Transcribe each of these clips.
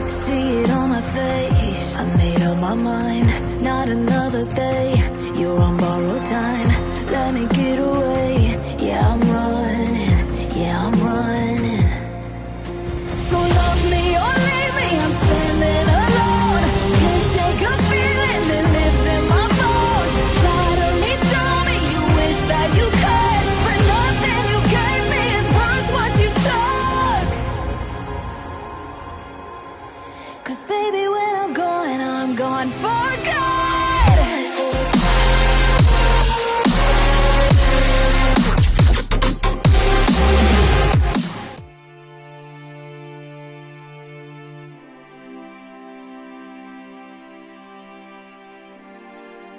See it on my face, I made up my mind. Not another day, you're on borrowed time. Let me get away, yeah I'm running, yeah I'm running. So love me or leave me, I'm standing alone. Can't shake a feeling that lives in my bones. Lie to me, tell me you wish that you could, but nothing you gave me is worth what you took. 'Cause baby when I'm gone for good.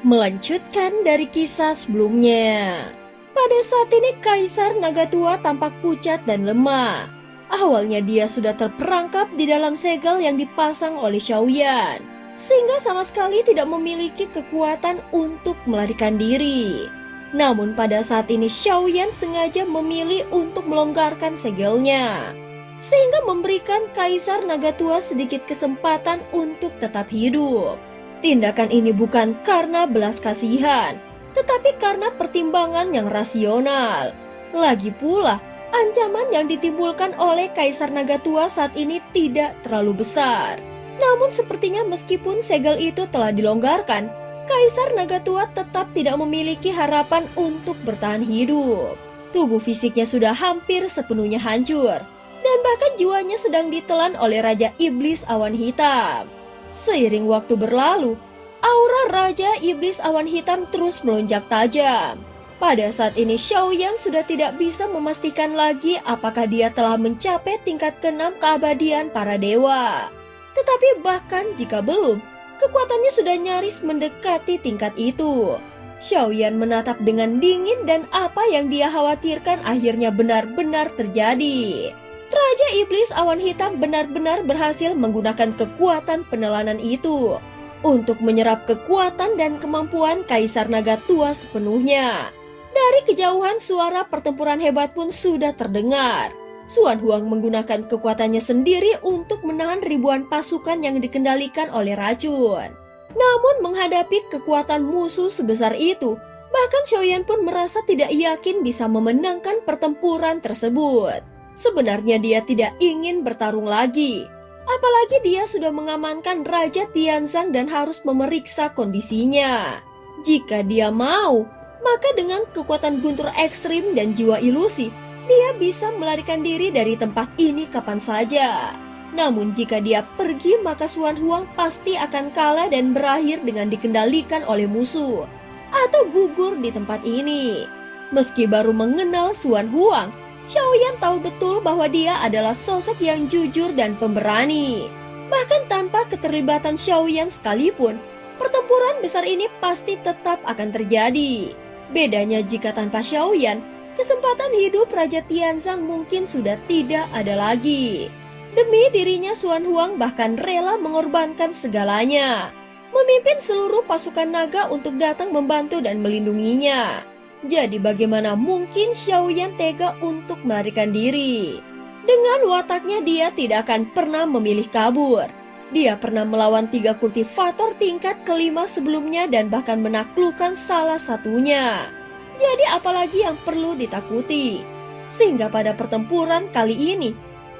Melanjutkan dari kisah sebelumnya. Pada saat ini Kaisar Naga Tua tampak pucat dan lemah. Awalnya dia sudah terperangkap di dalam segel yang dipasang oleh Xiaoyan, sehingga sama sekali tidak memiliki kekuatan untuk melarikan diri. Namun pada saat ini Xiaoyan sengaja memilih untuk melonggarkan segelnya, sehingga memberikan Kaisar Naga Tua sedikit kesempatan untuk tetap hidup. Tindakan ini bukan karena belas kasihan, tetapi karena pertimbangan yang rasional. Lagi pula, ancaman yang ditimbulkan oleh Kaisar Naga Tua saat ini tidak terlalu besar. Namun sepertinya meskipun segel itu telah dilonggarkan, Kaisar Naga Tua tetap tidak memiliki harapan untuk bertahan hidup. Tubuh fisiknya sudah hampir sepenuhnya hancur, dan bahkan jiwanya sedang ditelan oleh Raja Iblis Awan Hitam. Seiring waktu berlalu, aura Raja Iblis Awan Hitam terus melonjak tajam. Pada saat ini Xiaoyan sudah tidak bisa memastikan lagi apakah dia telah mencapai tingkat ke-6 keabadian para dewa. Tetapi bahkan jika belum, kekuatannya sudah nyaris mendekati tingkat itu. Xiaoyan menatap dengan dingin dan apa yang dia khawatirkan akhirnya benar-benar terjadi. Raja Iblis Awan Hitam benar-benar berhasil menggunakan kekuatan penelanan itu untuk menyerap kekuatan dan kemampuan Kaisar Naga Tua sepenuhnya. Dari kejauhan suara pertempuran hebat pun sudah terdengar. Xuan Huang menggunakan kekuatannya sendiri untuk menahan ribuan pasukan yang dikendalikan oleh racun. Namun menghadapi kekuatan musuh sebesar itu, bahkan Xiaoyan pun merasa tidak yakin bisa memenangkan pertempuran tersebut. Sebenarnya dia tidak ingin bertarung lagi. Apalagi dia sudah mengamankan Raja Tianzang dan harus memeriksa kondisinya. Jika dia mau, maka dengan kekuatan guntur ekstrim dan jiwa ilusi, dia bisa melarikan diri dari tempat ini kapan saja. Namun jika dia pergi, maka Xuan Huang pasti akan kalah dan berakhir dengan dikendalikan oleh musuh atau gugur di tempat ini. Meski baru mengenal Xuan Huang, Xiaoyan tahu betul bahwa dia adalah sosok yang jujur dan pemberani. Bahkan tanpa keterlibatan Xiaoyan sekalipun, pertempuran besar ini pasti tetap akan terjadi. Bedanya jika tanpa Xiaoyan, kesempatan hidup Raja Tianzang mungkin sudah tidak ada lagi. Demi dirinya, Xuan Huang bahkan rela mengorbankan segalanya, memimpin seluruh pasukan naga untuk datang membantu dan melindunginya. Jadi bagaimana mungkin Xiaoyan tega untuk melarikan diri? Dengan wataknya dia tidak akan pernah memilih kabur. Dia pernah melawan 3 kultivator tingkat ke-5 sebelumnya dan bahkan menaklukkan salah satunya. Jadi apalagi yang perlu ditakuti? Sehingga pada pertempuran kali ini,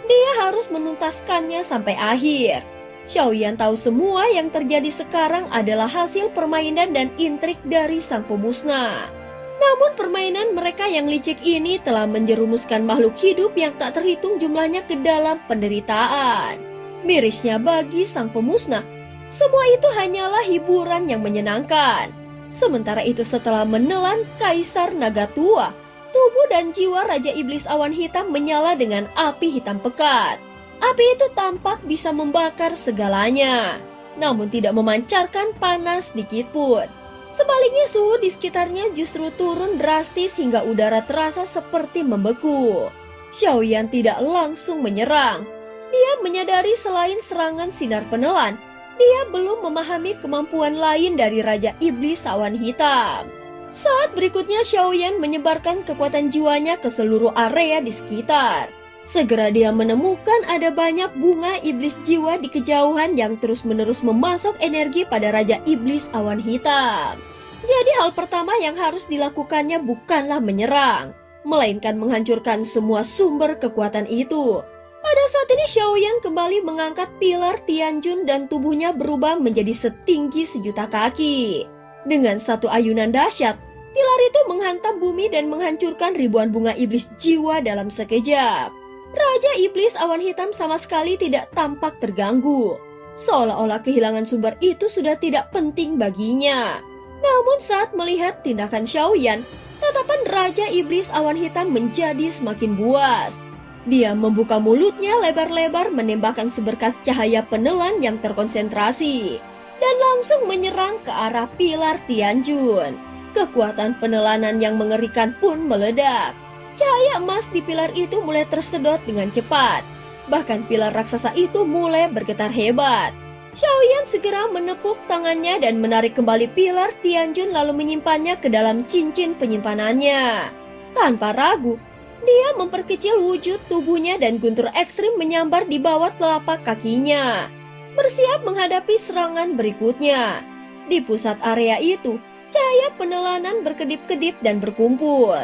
dia harus menuntaskannya sampai akhir. Xiaoyan tahu semua yang terjadi sekarang adalah hasil permainan dan intrik dari sang pemusnah. Namun permainan mereka yang licik ini telah menjerumuskan makhluk hidup yang tak terhitung jumlahnya ke dalam penderitaan. Mirisnya bagi sang pemusnah, semua itu hanyalah hiburan yang menyenangkan. Sementara itu setelah menelan Kaisar Naga Tua, tubuh dan jiwa Raja Iblis Awan Hitam menyala dengan api hitam pekat. Api itu tampak bisa membakar segalanya, namun tidak memancarkan panas sedikit pun. Sebaliknya suhu di sekitarnya justru turun drastis hingga udara terasa seperti membeku. Xiaoyan tidak langsung menyerang. Dia menyadari selain serangan sinar penelan, dia belum memahami kemampuan lain dari Raja Iblis Awan Hitam. Saat berikutnya Xiaoyan menyebarkan kekuatan jiwanya ke seluruh area di sekitar. Segera dia menemukan ada banyak bunga iblis jiwa di kejauhan yang terus-menerus memasok energi pada Raja Iblis Awan Hitam. Jadi hal pertama yang harus dilakukannya bukanlah menyerang, melainkan menghancurkan semua sumber kekuatan itu. Pada saat ini Xiaoyan kembali mengangkat pilar Tianjun dan tubuhnya berubah menjadi setinggi 1.000.000 kaki. Dengan satu ayunan dahsyat, pilar itu menghantam bumi dan menghancurkan ribuan bunga iblis jiwa dalam sekejap. Raja Iblis Awan Hitam sama sekali tidak tampak terganggu, seolah-olah kehilangan sumber itu sudah tidak penting baginya. Namun saat melihat tindakan Xiaoyan, tatapan Raja Iblis Awan Hitam menjadi semakin buas. Dia membuka mulutnya lebar-lebar menembakkan seberkas cahaya penelan yang terkonsentrasi dan langsung menyerang ke arah pilar Tianjun. Kekuatan penelanan yang mengerikan pun meledak. Cahaya emas di pilar itu mulai tersedot dengan cepat. Bahkan pilar raksasa itu mulai bergetar hebat. Xiaoyan segera menepuk tangannya dan menarik kembali pilar Tianjun lalu menyimpannya ke dalam cincin penyimpanannya. Tanpa ragu, dia memperkecil wujud tubuhnya dan guntur ekstrim menyambar di bawah telapak kakinya, bersiap menghadapi serangan berikutnya. Di pusat area itu, cahaya penelanan berkedip-kedip dan berkumpul.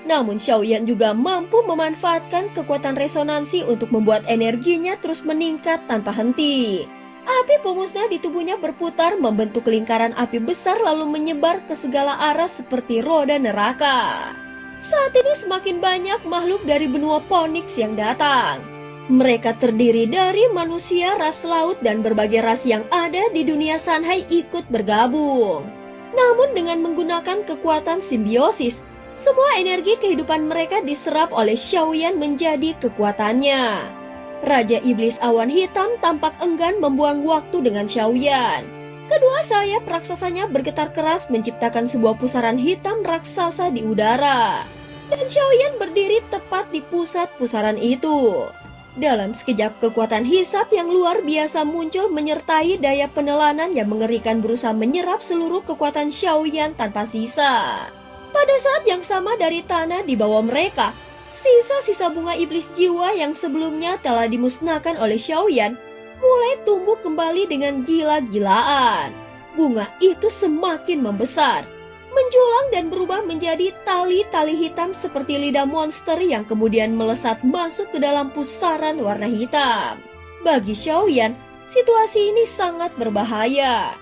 Namun Xiaoyan juga mampu memanfaatkan kekuatan resonansi untuk membuat energinya terus meningkat tanpa henti. Api pemusnah di tubuhnya berputar membentuk lingkaran api besar lalu menyebar ke segala arah seperti roda neraka. Saat ini semakin banyak makhluk dari benua Phoenix yang datang. Mereka terdiri dari manusia, ras laut, dan berbagai ras yang ada di dunia Sanhai ikut bergabung. Namun dengan menggunakan kekuatan simbiosis, semua energi kehidupan mereka diserap oleh Xiaoyan menjadi kekuatannya. Raja Iblis Awan Hitam tampak enggan membuang waktu dengan Xiaoyan. Kedua sayap raksasanya bergetar keras menciptakan sebuah pusaran hitam raksasa di udara. Dan Xiaoyan berdiri tepat di pusat pusaran itu. Dalam sekejap kekuatan hisap yang luar biasa muncul menyertai daya penelanan yang mengerikan berusaha menyerap seluruh kekuatan Xiaoyan tanpa sisa. Pada saat yang sama dari tanah di bawah mereka, sisa-sisa bunga iblis jiwa yang sebelumnya telah dimusnahkan oleh Xiaoyan mulai tumbuh kembali dengan gila-gilaan. Bunga itu semakin membesar, menjulang dan berubah menjadi tali-tali hitam seperti lidah monster yang kemudian melesat masuk ke dalam pusaran warna hitam. Bagi Xiaoyan, situasi ini sangat berbahaya.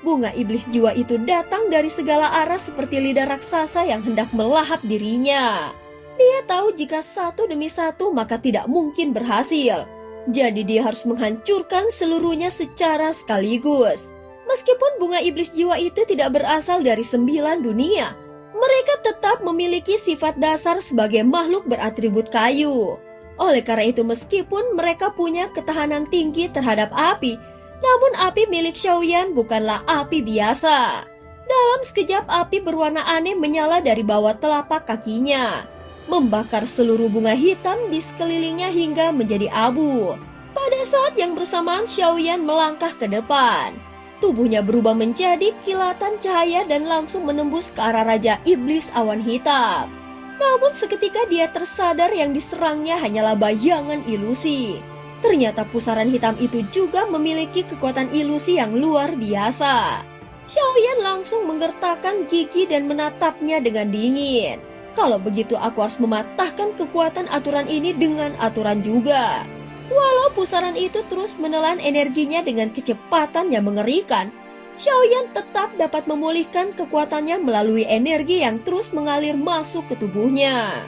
Bunga iblis jiwa itu datang dari segala arah seperti lidah raksasa yang hendak melahap dirinya. Dia tahu jika satu demi satu maka tidak mungkin berhasil. Jadi dia harus menghancurkan seluruhnya secara sekaligus. Meskipun bunga iblis jiwa itu tidak berasal dari 9 dunia, mereka tetap memiliki sifat dasar sebagai makhluk beratribut kayu. Oleh karena itu meskipun mereka punya ketahanan tinggi terhadap api, namun api milik Xiaoyan bukanlah api biasa. Dalam sekejap api berwarna aneh menyala dari bawah telapak kakinya, membakar seluruh bunga hitam di sekelilingnya hingga menjadi abu. Pada saat yang bersamaan Xiaoyan melangkah ke depan. Tubuhnya berubah menjadi kilatan cahaya dan langsung menembus ke arah Raja Iblis Awan Hitam. Namun seketika dia tersadar yang diserangnya hanyalah bayangan ilusi. Ternyata pusaran hitam itu juga memiliki kekuatan ilusi yang luar biasa. Xiaoyan langsung menggertakkan gigi dan menatapnya dengan dingin. Kalau begitu aku harus mematahkan kekuatan aturan ini dengan aturan juga. Walau pusaran itu terus menelan energinya dengan kecepatan yang mengerikan, Xiaoyan tetap dapat memulihkan kekuatannya melalui energi yang terus mengalir masuk ke tubuhnya.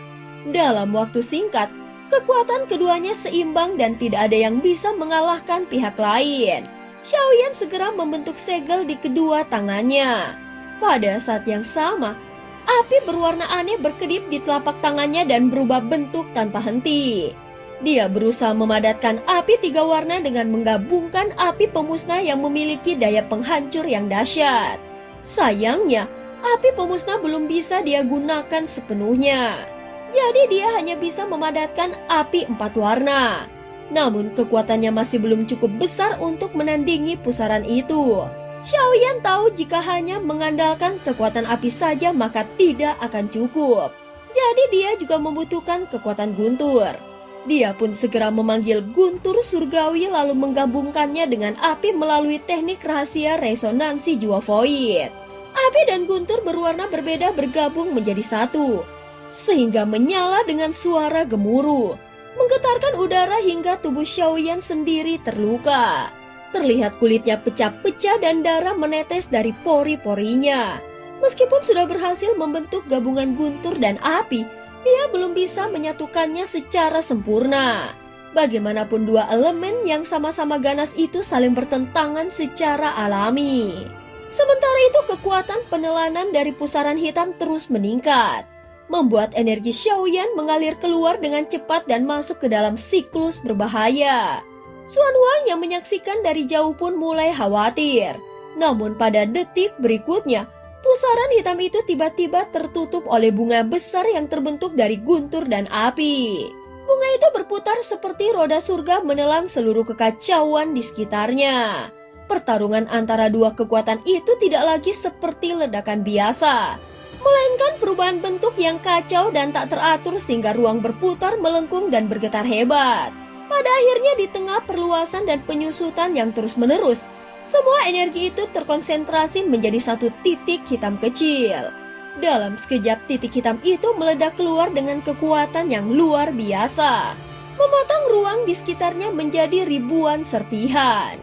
Dalam waktu singkat, kekuatan keduanya seimbang dan tidak ada yang bisa mengalahkan pihak lain. Xiaoyan segera membentuk segel di kedua tangannya. Pada saat yang sama, api berwarna aneh berkedip di telapak tangannya dan berubah bentuk tanpa henti. Dia berusaha memadatkan api 3 warna dengan menggabungkan api pemusnah yang memiliki daya penghancur yang dahsyat. Sayangnya, api pemusnah belum bisa dia gunakan sepenuhnya. Jadi dia hanya bisa memadatkan api 4 warna. Namun kekuatannya masih belum cukup besar untuk menandingi pusaran itu. Xiaoyan tahu jika hanya mengandalkan kekuatan api saja maka tidak akan cukup. Jadi dia juga membutuhkan kekuatan guntur. Dia pun segera memanggil guntur surgawi lalu menggabungkannya dengan api melalui teknik rahasia resonansi jiwa void. Api dan guntur berwarna berbeda bergabung menjadi satu, sehingga menyala dengan suara gemuruh, menggetarkan udara hingga tubuh Xiaoyan sendiri terluka. Terlihat kulitnya pecah-pecah dan darah menetes dari pori-porinya. Meskipun sudah berhasil membentuk gabungan guntur dan api, dia belum bisa menyatukannya secara sempurna. Bagaimanapun dua elemen yang sama-sama ganas itu saling bertentangan secara alami. Sementara itu kekuatan penelanan dari pusaran hitam terus meningkat, membuat energi Xiaoyan mengalir keluar dengan cepat dan masuk ke dalam siklus berbahaya. Xuan Huang yang menyaksikan dari jauh pun mulai khawatir. Namun pada detik berikutnya, pusaran hitam itu tiba-tiba tertutup oleh bunga besar yang terbentuk dari guntur dan api. Bunga itu berputar seperti roda surga menelan seluruh kekacauan di sekitarnya. Pertarungan antara dua kekuatan itu tidak lagi seperti ledakan biasa, melainkan perubahan bentuk yang kacau dan tak teratur sehingga ruang berputar melengkung dan bergetar hebat. Pada akhirnya di tengah perluasan dan penyusutan yang terus-menerus, semua energi itu terkonsentrasi menjadi satu titik hitam kecil. Dalam sekejap titik hitam itu meledak keluar dengan kekuatan yang luar biasa, memotong ruang di sekitarnya menjadi ribuan serpihan.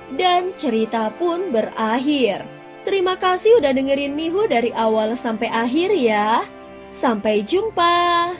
Dan cerita pun berakhir. Terima kasih udah dengerin Mihu dari awal sampai akhir ya. Sampai jumpa.